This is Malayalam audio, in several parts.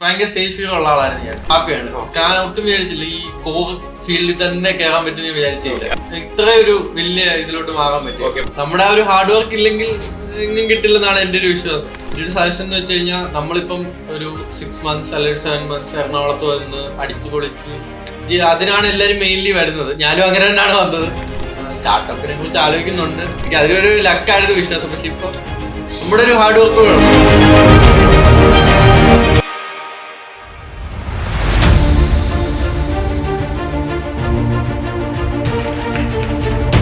ഭയങ്കര സ്റ്റേജ് ഫിയർ ഉള്ള ആളായിരുന്നു ഞാൻ. ഹാപ്പിയാണ്. ഞാൻ ഒട്ടും വിചാരിച്ചില്ല ഈ കോർ ഫീൽഡിൽ തന്നെ കയറാൻ പറ്റുമെന്ന് വിചാരിച്ചില്ല. ഇത്രയും ഒരു വലിയ ഇതിലോട്ട് മാറാൻ പറ്റും. നമ്മുടെ ആ ഒരു ഹാർഡ് വർക്ക് ഇല്ലെങ്കിൽ ഇനിയും കിട്ടില്ലെന്നാണ് എൻ്റെ ഒരു വിശ്വാസം. എൻ്റെ ഒരു സജഷൻ എന്ന് വെച്ച് കഴിഞ്ഞാൽ നമ്മളിപ്പം ഒരു 6 months അല്ലെങ്കിൽ 7 months എറണാകുളത്ത് വന്ന് അടിച്ചു പൊളിച്ച് അതിനാണ് എല്ലാവരും മെയിൻലി വരുന്നത്. ഞാനും അങ്ങനെ തന്നെയാണ് വന്നത്. സ്റ്റാർട്ടപ്പിനെ കുറിച്ച് ആലോചിക്കുന്നുണ്ട്. എനിക്ക് അതിലൊരു ലക്കായിരുന്നു വിശ്വാസം. പക്ഷെ ഇപ്പം നമ്മുടെ ഒരു ഹാർഡ് വർക്ക് വേണം.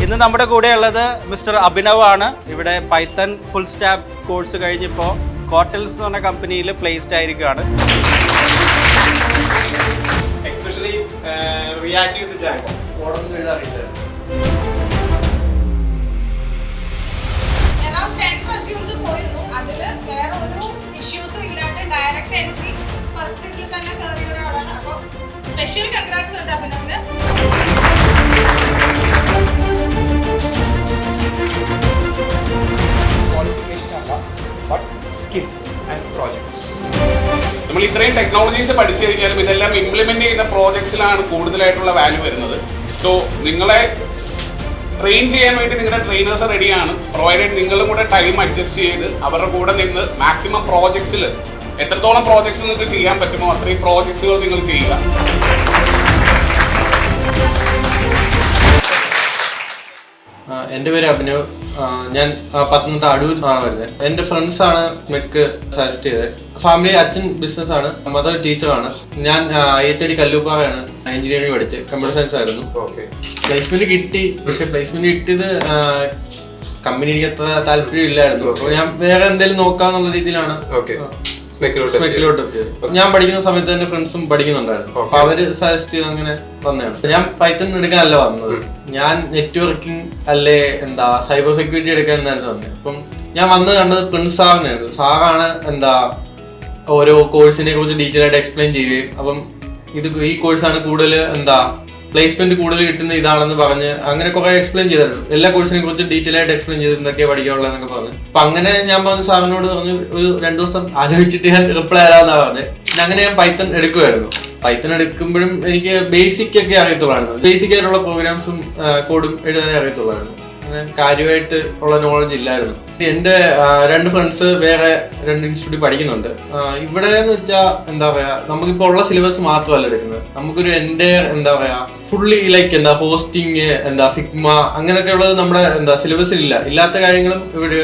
ഇന്ന് നമ്മുടെ കൂടെ ഉള്ളത് മിസ്റ്റർ അഭിനവ് ആണ്. ഇവിടെ പൈത്തൺ ഫുൾ സ്റ്റാക്ക് കോഴ്സ് കഴിഞ്ഞിപ്പോൾ കോട്ടൽസ് എന്ന് പറഞ്ഞ കമ്പനിയിൽ പ്ലേസ്ഡ് ആയിരിക്കുകയാണ്. എസ്പെഷ്യലി റിയാക്ട് ചെയ്ത് ജാങ്കോ മോഡൊന്നും എഴുതാറില്ല. പോയിരുന്നു. അതില് വേറെ ഒരു ഇഷ്യൂസും ഇല്ലാണ്ട് ഡയറക്റ്റ് എൻട്രി ഫസ്റ്റ് വീക്കിൽ തന്നെ കയറിയ ഒരാളാണ്. അപ്പൊ സ്പെഷ്യൽ കൺഗ്രാറ്റ്സ് ഉണ്ട് അഭിനവിന്. നമ്മൾ ഇത്രയും ടെക്നോളജീസ് പഠിച്ചു കഴിഞ്ഞാലും ഇതെല്ലാം ഇംപ്ലിമെന്റ് ചെയ്യുന്ന പ്രോജക്ട്സിലാണ് കൂടുതലായിട്ടുള്ള വാല്യൂ വരുന്നത്. സോ നിങ്ങളെ ട്രെയിൻ ചെയ്യാൻ വേണ്ടി നിങ്ങളുടെ ട്രെയിനേഴ്സ് റെഡിയാണ്. പ്രൊവൈഡഡ് നിങ്ങളും കൂടെ ടൈം അഡ്ജസ്റ്റ് ചെയ്ത് അവരുടെ കൂടെ നിന്ന് മാക്സിമം പ്രോജക്ട്സിൽ എത്രത്തോളം പ്രോജക്ട്സ് നിങ്ങൾക്ക് ചെയ്യാൻ പറ്റുമോ അത്രയും പ്രോജക്ട്സുകൾ നിങ്ങൾ ചെയ്യുക. എൻ്റെ പേര് അഭിനവ്. ഞാൻ പത്തനംതിട്ട അടൂർ ആണ് വരുന്നത്. എൻ്റെ ഫ്രണ്ട്സാണ് മെക്ക് സജസ്റ്റ് ചെയ്തത്. ഫാമിലി അച്ഛൻ ബിസിനസ് ആണ്, മദർ ടീച്ചറാണ്. ഞാൻ IHID കല്ലൂപ്പാറയാണ് എഞ്ചിനീയറിംഗ് പഠിച്ച്, കമ്പ്യൂട്ടർ സയൻസ് ആയിരുന്നു. പ്ലേസ്മെന്റ് കിട്ടി. പക്ഷെ പ്ലേസ്മെന്റ് കിട്ടിയത് കമ്പനിക്ക് അത്ര താല്പര്യം ഇല്ലായിരുന്നു. അപ്പോൾ ഞാൻ വേറെ എന്തെങ്കിലും നോക്കാന്നുള്ള രീതിയിലാണ് സ്പെക്കിലോട്ട് എത്തിയത്. ഞാൻ പഠിക്കുന്ന സമയത്ത് തന്നെ ഫ്രണ്ട്സും പഠിക്കുന്നുണ്ടായിരുന്നു. അപ്പൊ അവര് സജസ്റ്റ് ചെയ്ത് അങ്ങനെ വന്നതാണ്. ഞാൻ പൈത്തൺ എടുക്കാനല്ല വന്നത്. ഞാൻ നെറ്റ്വർക്കിംഗ് അല്ലേ സൈബർ സെക്യൂരിറ്റി എടുക്കാനായിരുന്നു വന്നത്. അപ്പം ഞാൻ വന്ന് കണ്ടത് പ്രിൻസ് സാറിനായിരുന്നു. സാറാണ് ഓരോ കോഴ്സിനെ കുറിച്ച് ഡീറ്റെയിൽ ആയിട്ട് എക്സ്പ്ലെയിൻ ചെയ്യുകയും അപ്പം ഈ കോഴ്സാണ് കൂടുതൽ പ്ലേസ്മെന്റ് കൂടുതൽ കിട്ടുന്ന ഇതാണെന്ന് പറഞ്ഞ് അങ്ങനെ കുറെ എക്സ്പ്ലെയിൻ ചെയ്തായിരുന്നു. എല്ലാ കോഴ്സിനെ കുറിച്ചും ഡീറ്റെയിൽ ആയിട്ട് എക്സ്പ്ലെയിൻ ചെയ്ത് എന്തൊക്കെയാണ് പഠിക്കാനുള്ളതെന്നൊക്കെ പറഞ്ഞു. അപ്പൊ അങ്ങനെ ഞാൻ പറഞ്ഞു സാറിനോട് പറഞ്ഞു ഒരു 2 ദിവസം ആലോചിച്ചിട്ട് ഞാൻ റിപ്ലൈ തരാമെന്നാണ് പറഞ്ഞത്. പിന്നെ അങ്ങനെ ഞാൻ പൈത്തൺ എടുക്കുമായിരുന്നു. പൈത്തൺ എടുക്കുമ്പോഴും എനിക്ക് ബേസിക് ഒക്കെ അറിയത്തുള്ളായിരുന്നു. ബേസിക് ആയിട്ടുള്ള പ്രോഗ്രാംസും കോഡും എഴുതാനേ അറിയത്തുള്ളായിരുന്നു. അങ്ങനെ കാര്യമായിട്ട് ഉള്ള നോളജ് ഇല്ലായിരുന്നു. എൻ്റെ 2 ഫ്രണ്ട്സ് വേറെ 2 ഇൻസ്റ്റിറ്റ്യൂട്ടിൽ പഠിക്കുന്നുണ്ട്. ഇവിടെ എന്ന് വെച്ചാൽ നമുക്കിപ്പോ ഉള്ള സിലബസ് മാത്രമല്ല എടുക്കുന്നത്. നമുക്കൊരു എൻ്റെ ഫുള്ളി ഹോസ്റ്റിംഗ് ഫിഗ്മ അങ്ങനെയൊക്കെ ഉള്ളത് നമ്മുടെ സിലബസിൽ ഇല്ലാത്ത കാര്യങ്ങളും ഇവിടെ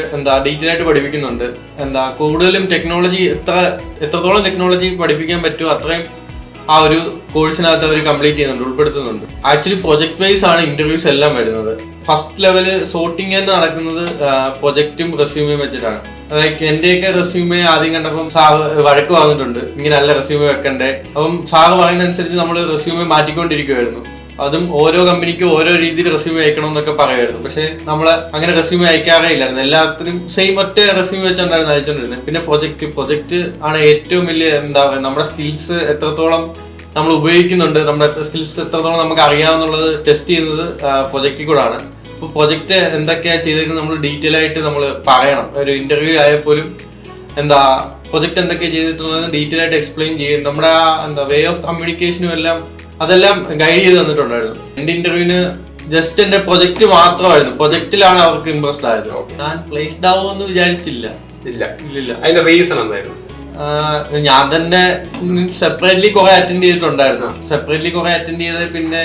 ഡീറ്റെയിൽ ആയിട്ട് പഠിപ്പിക്കുന്നുണ്ട്. കൂടുതലും ടെക്നോളജി എത്രത്തോളം ടെക്നോളജി പഠിപ്പിക്കാൻ പറ്റുമോ അത്രയും ആ ഒരു കോഴ്സിനകത്ത് അവർ കംപ്ലീറ്റ് ചെയ്യുന്നുണ്ട്, ഉൾപ്പെടുത്തുന്നുണ്ട്. ആക്ച്വലി പ്രൊജക്ട് വൈസ് ആണ് ഇന്റർവ്യൂസ് എല്ലാം വരുന്നത്. ഫസ്റ്റ് ലെവല് സോർട്ടിങ് തന്നെ നടക്കുന്നത് പ്രൊജക്റ്റും റെസ്യൂമേയും വെച്ചിട്ടാണ്. എന്റെയൊക്കെ റെസ്യൂമേ ആദ്യം കണ്ടപ്പം സാറ് വഴക്ക് പറഞ്ഞിട്ടുണ്ട്, ഇങ്ങനെയല്ല റെസ്യൂമേ വെക്കണ്ടേ. അപ്പം സാറ് പറയുന്നതനുസരിച്ച് നമ്മൾ റെസ്യൂമേ മാറ്റിക്കൊണ്ടിരിക്കുമായിരുന്നു. അതും ഓരോ കമ്പനിക്കും ഓരോ രീതിയിൽ റെസ്യൂമേ അയക്കണം എന്നൊക്കെ പറയുമായിരുന്നു. പക്ഷെ നമ്മൾ അങ്ങനെ റെസ്യൂമേ അയക്കാറേ ഇല്ലായിരുന്നു. എല്ലാത്തിനും സെയിം ഒറ്റ റെസ്യൂമേ വെച്ചുണ്ടായിരുന്നു അയച്ചുകൊണ്ടിരുന്നത്. പിന്നെ പ്രൊജക്റ്റ് ആണ് ഏറ്റവും വലിയ നമ്മുടെ സ്കിൽസ് എത്രത്തോളം നമ്മൾ ഉപയോഗിക്കുന്നുണ്ട്, നമ്മുടെ സ്കിൽസ് എത്രത്തോളം നമുക്ക് അറിയാമെന്നുള്ളത് ടെസ്റ്റ് ചെയ്യുന്നത് പ്രൊജക്റ്റിൽ കൂടെ ആണ്. അപ്പോൾ പ്രൊജക്റ്റ് എന്തൊക്കെയാണ് ചെയ്തേക്കുന്നത് നമ്മൾ ഡീറ്റെയിൽ ആയിട്ട് നമ്മൾ പറയണം. ഒരു ഇന്റർവ്യൂ ആയപ്പോലും പ്രൊജക്റ്റ് എന്തൊക്കെയാണ് ചെയ്തിട്ടുള്ളത് ഡീറ്റെയിൽ ആയിട്ട് എക്സ്പ്ലെയിൻ ചെയ്യും. നമ്മുടെ വേ ഓഫ് കമ്മ്യൂണിക്കേഷനും എല്ലാം അതെല്ലാം ഗൈഡ് ചെയ്ത് തന്നിട്ടുണ്ടായിരുന്നു. എൻ്റെ ഇന്റർവ്യൂവിന് ജസ്റ്റ് എന്റെ പ്രൊജക്റ്റ് മാത്രമായിരുന്നു. പ്രൊജക്റ്റിലാണ് അവർക്ക് ഇംപ്രസ്ഡ് ആയത്. ഞാൻ പ്ലേസ്ഡ് ആവുമെന്ന് വിചാരിച്ചില്ല. അതിന്റെ റീസൺ എന്തായിരുന്നു? ഞാൻ തന്നെ സെപ്പറേറ്റ്ലി കുറെ അറ്റൻഡ് ചെയ്തിട്ടുണ്ടായിരുന്നു. സെപ്പറേറ്റ്ലി കുറെ അറ്റൻഡ് ചെയ്ത് പിന്നെ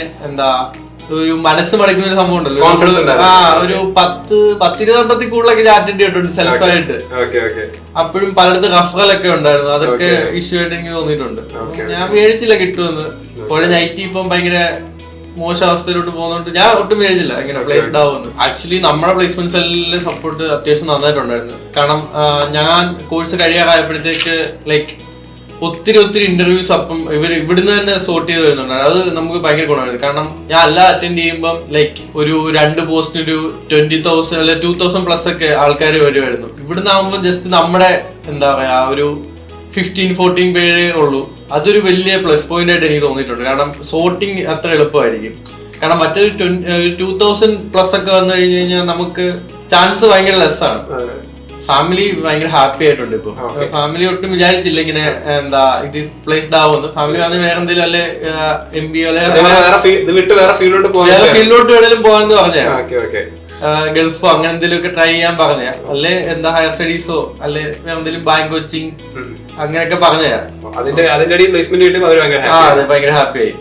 ഒരു മനസ്സ് മടക്കുന്ന ഒരു സംഭവം ഉണ്ടല്ലോ. ഒരു 10-20 വട്ടത്തിൽ കൂടുതലൊക്കെ ഞാൻ അറ്റൻഡ് ചെയ്തിട്ടുണ്ട് സെൽഫായിട്ട്. അപ്പോഴും പലയിടത്ത് റഫറലൊക്കെ ഉണ്ടായിരുന്നു. അതൊക്കെ ഇഷ്യൂ ആയിട്ട് എനിക്ക് തോന്നിയിട്ടുണ്ട്. ഞാൻ മേടിച്ചില്ല കിട്ടുമെന്ന്. ഇപ്പോൾ നൈറ്റ് ഇപ്പം ഭയങ്കര മോശം അവസ്ഥയിലോട്ട് പോകുന്നോണ്ട് ഞാൻ ഒട്ടും മേടിച്ചില്ല ഇങ്ങനെ പ്ലേസ്ഡ് ആവുമെന്ന്. ആക്ച്വലി നമ്മുടെ പ്ലേസ്മെന്റ്സ് എല്ലാം സപ്പോർട്ട് അത്യാവശ്യം നന്നായിട്ടുണ്ടായിരുന്നു. കാരണം ഞാൻ കോഴ്സ് കഴിയാറായപ്പോഴത്തേക്ക് ഒത്തിരി ഇന്റർവ്യൂസ് അപ്പം ഇവിടുന്ന് തന്നെ സോർട്ട് ചെയ്ത് വരുന്നുണ്ടായിരുന്നു. അത് നമുക്ക് ഭയങ്കര ഗുണമായിരുന്നു. കാരണം ഞാൻ എല്ലാം അറ്റൻഡ് ചെയ്യുമ്പം ഒരു 2 പോസ്റ്റിന് ഒരു 20,000 അല്ലെ 2,000+ ഒക്കെ ആൾക്കാർ വരുമായിരുന്നു. ഇവിടുന്ന് ആകുമ്പോൾ ജസ്റ്റ് നമ്മുടെ ഒരു 15-14 പേരേ ഉള്ളൂ. അതൊരു വലിയ പ്ലസ് പോയിന്റ് ആയിട്ട് എനിക്ക് തോന്നിയിട്ടുണ്ട്. കാരണം സോർട്ടിങ് അത്ര എളുപ്പമായിരിക്കും. കാരണം മറ്റൊരു 2,000+ ഒക്കെ വന്നു കഴിഞ്ഞ് കഴിഞ്ഞാൽ നമുക്ക് ചാൻസസ് ഭയങ്കര ലെസ് ആണ്. ഫാമിലി ഭയങ്കര ഹാപ്പി ആയിട്ടുണ്ട് ഇപ്പൊ. ഫാമിലി ഒട്ടും വിചാരിച്ചില്ല ഇങ്ങനെ എന്താ ഇത് പ്ലേസ്ഡ് ആവുമെന്ന്. ഫാമിലി വന്ന് വേറെ എന്തെങ്കിലും അല്ലെ MBA വേറെ ഫീൽഡിലോട്ട് വേണേലും പോകാന്ന് പറഞ്ഞ ഗൾഫോ അങ്ങനെ എന്തെങ്കിലും ഒക്കെ ട്രൈ ചെയ്യാൻ പറഞ്ഞ, അല്ലെ എന്താ ഹയർ സ്റ്റഡീസോ അല്ലെ വേറെ എന്തെങ്കിലും ബാങ്ക് കോച്ചിങ് അങ്ങനെയൊക്കെ പറഞ്ഞാ. അതെ, ഭയങ്കര ഹാപ്പി ആയി.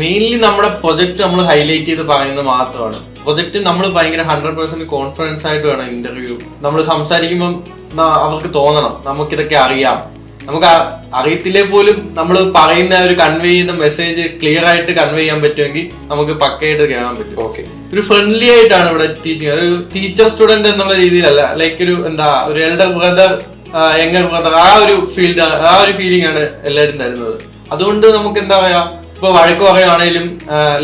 മെയിൻലി നമ്മുടെ പ്രൊജക്ട് നമ്മൾ ഹൈലൈറ്റ് ചെയ്ത് പറയുന്നത് മാത്രമാണ്. പ്രൊജക്ട് നമ്മൾ ഭയങ്കര 100% കോൺഫിഡൻസ് ആയിട്ട് വേണം ഇന്റർവ്യൂ നമ്മൾ സംസാരിക്കുമ്പോൾ അവർക്ക് തോന്നണം നമുക്കിതൊക്കെ അറിയാം. നമുക്ക് അറിയത്തില്ലേ പോലും നമ്മൾ പറയുന്ന ഒരു കൺവേ ചെയ്യുന്ന മെസ്സേജ് ക്ലിയർ ആയിട്ട് കൺവേ ചെയ്യാൻ പറ്റുമെങ്കിൽ നമുക്ക് പക്കയായിട്ട് കേറാൻ പറ്റും. ഒരു ഫ്രണ്ട്ലി ആയിട്ടാണ് ഇവിടെ ടീച്ചിങ്. ഒരു ടീച്ചർ സ്റ്റുഡന്റ് എന്നുള്ള രീതിയിലല്ല, ലൈക്ക് ഒരു എന്താ ഒരു എൽഡർ ബ്രദർ യങ്ങർ ബ്രദർ ആ ഒരു ഫീലിംഗ് ആണ് എല്ലാവരും തരുന്നത്. അതുകൊണ്ട് നമുക്ക് എന്താ പറയാ, ഇപ്പൊ വഴക്ക് പറയുകയാണെങ്കിലും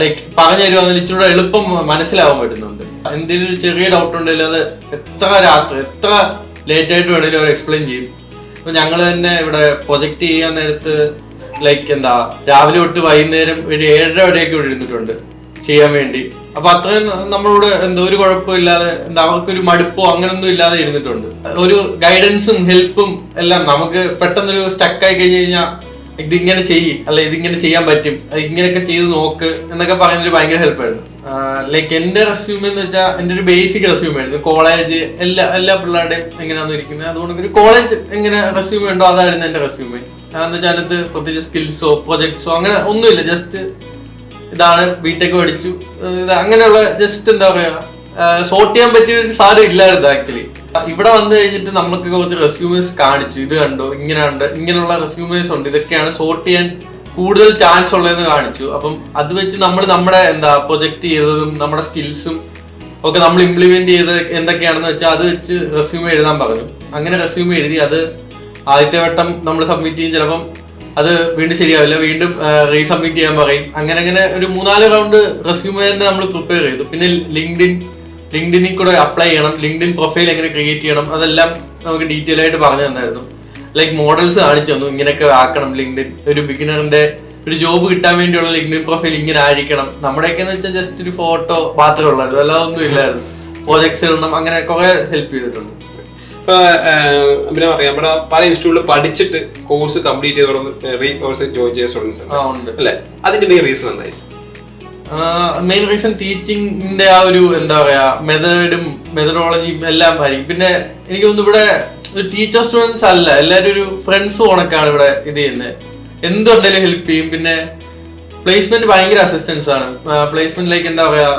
ലൈക്ക് പറഞ്ഞു തരുവാണെങ്കിൽ ഇച്ചിരി എളുപ്പം മനസ്സിലാവാൻ പറ്റുന്നുണ്ട്. എന്തെങ്കിലും ഒരു ചെറിയ ഡൗട്ട് ഉണ്ടെങ്കിലും അത് എത്ര ലേറ്റ് ആയിട്ട് വേണമെങ്കിലും അവർ എക്സ്പ്ലെയിൻ ചെയ്യും. ഇപ്പൊ ഞങ്ങൾ തന്നെ ഇവിടെ പ്രൊജക്ട് ചെയ്യാൻ നേരത്ത് ലൈക്ക് എന്താ രാവിലെ തൊട്ട് വൈകുന്നേരം ഒരു 7:30 വരെയൊക്കെ ഇവിടെ ഇരുന്നിട്ടുണ്ട് ചെയ്യാൻ വേണ്ടി. അപ്പൊ അത്രയും നമ്മളോട് എന്തോ ഒരു കുഴപ്പമില്ലാതെ എന്താ അവർക്കൊരു മടുപ്പോ അങ്ങനൊന്നും ഇല്ലാതെ ഇരുന്നിട്ടുണ്ട്. ഒരു ഗൈഡൻസും ഹെൽപ്പും എല്ലാം. നമുക്ക് പെട്ടെന്നൊരു സ്റ്റക്കായി കഴിഞ്ഞ് കഴിഞ്ഞാൽ ഇതിങ്ങനെ ചെയ്യ്, അല്ല ഇതിങ്ങനെ ചെയ്യാൻ പറ്റും, ഇങ്ങനെയൊക്കെ ചെയ്ത് നോക്ക് എന്നൊക്കെ പറയുന്നൊരു ഭയങ്കര ഹെൽപ്പായിരുന്നു. ലൈക്ക് എന്റെ റെസ്യൂമെ എന്ന് വെച്ചാൽ എന്റെ ഒരു ബേസിക് റെസ്യൂമെ ആയിരുന്നു. കോളേജ് എല്ലാ പിള്ളേരുടെയും എങ്ങനെയാണെന്ന് ഇരിക്കുന്നത്, അതുകൊണ്ട് ഒരു കോളേജ് എങ്ങനെ റെസ്യൂമെ ഉണ്ടോ അതായിരുന്നു എന്റെ റെസ്യൂമെ. എന്ന് വെച്ചാൽ അതിനകത്ത് പ്രത്യേകിച്ച് സ്കിൽസോ പ്രൊജക്ട്സോ അങ്ങനെ ഒന്നുമില്ല. ജസ്റ്റ് ഇതാണ് ബിടെക് പഠിച്ചു, ഇത് അങ്ങനെയുള്ള ജസ്റ്റ് എന്താ പറയാ സോർട്ട് ചെയ്യാൻ പറ്റിയ ഒരു സാധനം ഇല്ലായിരുന്നു ആക്ച്വലി. ഇവിടെ വന്നു കഴിഞ്ഞിട്ട് നമുക്ക് കുറച്ച് റെസ്യൂമേഴ്സ് കാണിച്ചു, ഇത് കണ്ടോ ഇങ്ങനെയുള്ള റെസ്യൂമേഴ്സ് ഉണ്ട്, ഇതൊക്കെയാണ് സോർട്ട് ചെയ്യാൻ കൂടുതൽ ചാൻസ് ഉള്ളതെന്ന് കാണിച്ചു. അപ്പം അത് വെച്ച് നമ്മൾ നമ്മുടെ എന്താ പ്രൊജക്ട് ചെയ്തതും നമ്മുടെ സ്കിൽസും ഒക്കെ നമ്മൾ ഇംപ്ലിമെന്റ് ചെയ്ത് എന്തൊക്കെയാണെന്ന് വെച്ചാൽ അത് വെച്ച് റെസ്യൂമെ എഴുതാൻ പറഞ്ഞു. അങ്ങനെ റെസ്യൂമെ എഴുതി അത് ആദ്യത്തെ വട്ടം നമ്മൾ സബ്മിറ്റ് ചെയ്യും. ചിലപ്പം അത് വീണ്ടും ശരിയാവില്ല, വീണ്ടും റീസബ്മിറ്റ് ചെയ്യാൻ പറയും. അങ്ങനെ ഒരു 3-4 റൗണ്ട് റെസ്യൂമെ തന്നെ നമ്മൾ പ്രിപ്പയർ ചെയ്തു. പിന്നെ ലിങ്ക്ഡിനിൽ കൂടെ അപ്ലൈ ചെയ്യണം, ലിങ്ക്ഡിൻ പ്രൊഫൈൽ എങ്ങനെ ക്രിയേറ്റ് ചെയ്യണം അതെല്ലാം നമുക്ക് ഡീറ്റെയിൽ ആയിട്ട് പറഞ്ഞു തന്നായിരുന്നു. ലൈക്ക് മോഡൽസ് കാണിച്ചു തന്നു, ഇങ്ങനെയൊക്കെ ആക്കണം ലിങ്ക്ഡിൻ. ഒരു ബിഗിനറിന്റെ ഒരു ജോബ് കിട്ടാൻ വേണ്ടിയുള്ള ലിങ്ക്ഡിൻ പ്രൊഫൈൽ ഇങ്ങനെ ആയിരിക്കണം. നമ്മുടെയൊക്കെ എന്ന് വെച്ചാൽ ജസ്റ്റ് ഒരു ഫോട്ടോ മാത്രമേ ഉള്ളായിരുന്നു, അല്ലാതെ ഒന്നും ഇല്ലായിരുന്നു. പ്രോജക്ട്സ് ഇടണം, അങ്ങനെ കുറെ ഹെൽപ്പ് ചെയ്തിട്ടുണ്ട്. പിന്നെ പറയാം, ഇവിടെ പല ഇൻസ്റ്റിറ്റ്യൂട്ടിൽ പഠിച്ചിട്ട് കോഴ്സ് കംപ്ലീറ്റ് ചെയ്ത് കോഴ്സ് ജോയിൻ ചെയ്ത സ്റ്റുഡൻസ് അല്ലേ, അതിന്റെ മെയിൻ റീസൺ എന്തായി? മെയിൻ റീസൺ ടീച്ചിങ്ങിന്റെ ആ ഒരു എന്താ പറയാ മെത്തഡോളജിയും എല്ലാം ആയിരിക്കും. പിന്നെ എനിക്ക് തോന്നുന്നു ഇവിടെ ഒരു ടീച്ചർ സ്റ്റുഡൻസ് അല്ല, എല്ലാവരും ഒരു ഫ്രണ്ട്സ് കണക്കാണ് ഇവിടെ ഇത് ചെയ്യുന്നത്. എന്തുണ്ടെങ്കിലും ഹെൽപ്പ് ചെയ്യും. പിന്നെ പ്ലേസ്മെന്റ് ഭയങ്കര അസിസ്റ്റൻസ് ആണ്. പ്ലേസ്മെന്റിലേക്ക് എന്താ പറയാ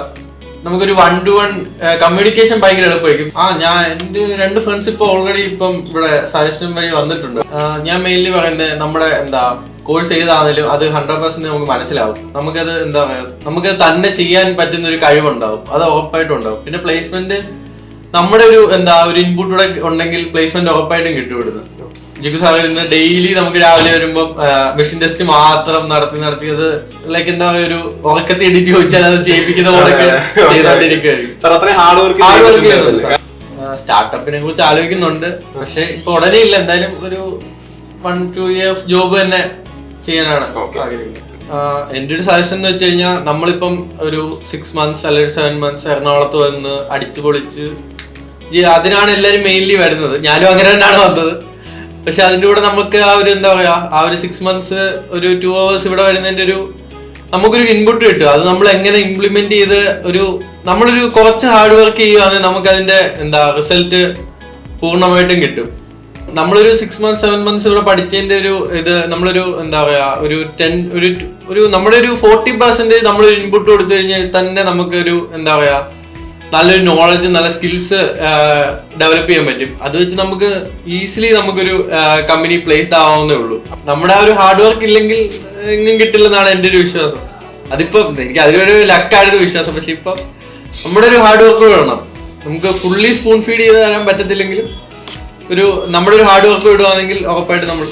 നമുക്കൊരു 1-to-1 കമ്മ്യൂണിക്കേഷൻ ഭയങ്കര എളുപ്പമായിരിക്കും. ഞാൻ എന്റെ 2 ഫ്രണ്ട്സ് ഇപ്പൊ ഓൾറെഡി ഇപ്പം ഇവിടെ സജഷൻ വഴി വന്നിട്ടുണ്ട്. ഞാൻ മെയിൻലി പറയുന്നത് നമ്മുടെ എന്താ കോഴ്സ് ഏതാണെങ്കിലും അത് 100% നമുക്ക് മനസ്സിലാവും. നമുക്കത് എന്താ പറയാ നമുക്കത് തന്നെ ചെയ്യാൻ പറ്റുന്ന ഒരു കഴിവുണ്ടാവും, അത് ഉറപ്പായിട്ടും ഉണ്ടാവും. പിന്നെ പ്ലേസ്മെന്റ് നമ്മുടെ ഒരു എന്താ ഒരു ഇൻപുട്ടൂടെ ഉണ്ടെങ്കിൽ പ്ലേസ്മെന്റ് ഉറപ്പായിട്ടും കിട്ടും. ഇവിടുന്ന് ജിഗു സാറിൽ നിന്ന് ഡെയിലി നമുക്ക് രാവിലെ വരുമ്പോൾ മെഷീൻ ടെസ്റ്റ് മാത്രം നടത്തിയത് ലൈക്ക് എന്താ ഒരു ഉറക്കത്തെ എഡിറ്റ് ചോദിച്ചാൽ അത് ചെയ്യിപ്പിക്കുന്ന പോലൊക്കെ ചെയ്തോണ്ടിരിക്കുകയായിരിക്കും. സ്റ്റാർട്ടപ്പിനെ കുറിച്ച് ആലോചിക്കുന്നുണ്ട്, പക്ഷെ ഇപ്പൊ ഉടനെ ഇല്ല. എന്തായാലും ഒരു 1-2 years ജോബ് തന്നെ ചെയ്യാനാണ് ആഗ്രഹിക്കുന്നത്. എന്റെ ഒരു സജഷൻ എന്ന് വെച്ച് കഴിഞ്ഞാൽ നമ്മളിപ്പം ഒരു 6 months അല്ലെങ്കിൽ 7 months എറണാകുളത്ത് വന്ന് അടിച്ചു പൊളിച്ച് അതിനാണ് എല്ലാവരും മെയിൻലി വരുന്നത്. ഞാനും അങ്ങനെ തന്നെയാണ് വന്നത്. പക്ഷെ അതിന്റെ കൂടെ നമുക്ക് ആ ഒരു എന്താ പറയാ ആ ഒരു 6 months ഒരു 2 hours ഇവിടെ വരുന്നതിന്റെ ഒരു നമുക്കൊരു ഇൻപുട്ട് കിട്ടും. അത് നമ്മൾ എങ്ങനെ ഇംപ്ലിമെന്റ് ചെയ്ത് നമ്മളൊരു കുറച്ച് ഹാർഡ് വർക്ക് ചെയ്യുകയാണെങ്കിൽ നമുക്ക് അതിന്റെ എന്താ റിസൾട്ട് പൂർണ്ണമായിട്ടും കിട്ടും. നമ്മളൊരു 6 months 7 months ഇവിടെ പഠിച്ചതിന്റെ ഒരു ഇത് നമ്മളൊരു എന്താ പറയാ ഒരു നമ്മുടെ ഒരു 40% നമ്മളൊരു ഇൻപുട്ട് കൊടുത്തു കഴിഞ്ഞാൽ തന്നെ നമുക്കൊരു എന്താ പറയാ നല്ലൊരു നോളജ് നല്ല സ്കിൽസ് ഡെവലപ്പ് ചെയ്യാൻ പറ്റും. അത് വെച്ച് നമുക്ക് ഈസിലി നമുക്കൊരു കമ്പനി പ്ലേസ്ഡ് ആവാവുന്നേ ഉള്ളൂ. നമ്മുടെ ആ ഒരു ഹാർഡ് വർക്ക് ഇല്ലെങ്കിൽ എങ്ങും കിട്ടില്ലെന്നാണ് എൻ്റെ ഒരു വിശ്വാസം. അതിപ്പോ എനിക്ക് അതിലൊരു ലക്കായിരുന്നു വിശ്വാസം. പക്ഷെ ഇപ്പൊ നമ്മുടെ ഒരു ഹാർഡ് വർക്ക് വേണം. നമുക്ക് ഫുള്ളി സ്പൂൺ ഫീഡ് ചെയ്ത് തരാൻ പറ്റത്തില്ലെങ്കിലും നമ്മുടെ ഒരു ഹാർഡ് വർക്ക് വിടുവാണെങ്കിൽ ഉറപ്പായിട്ട് നമ്മൾ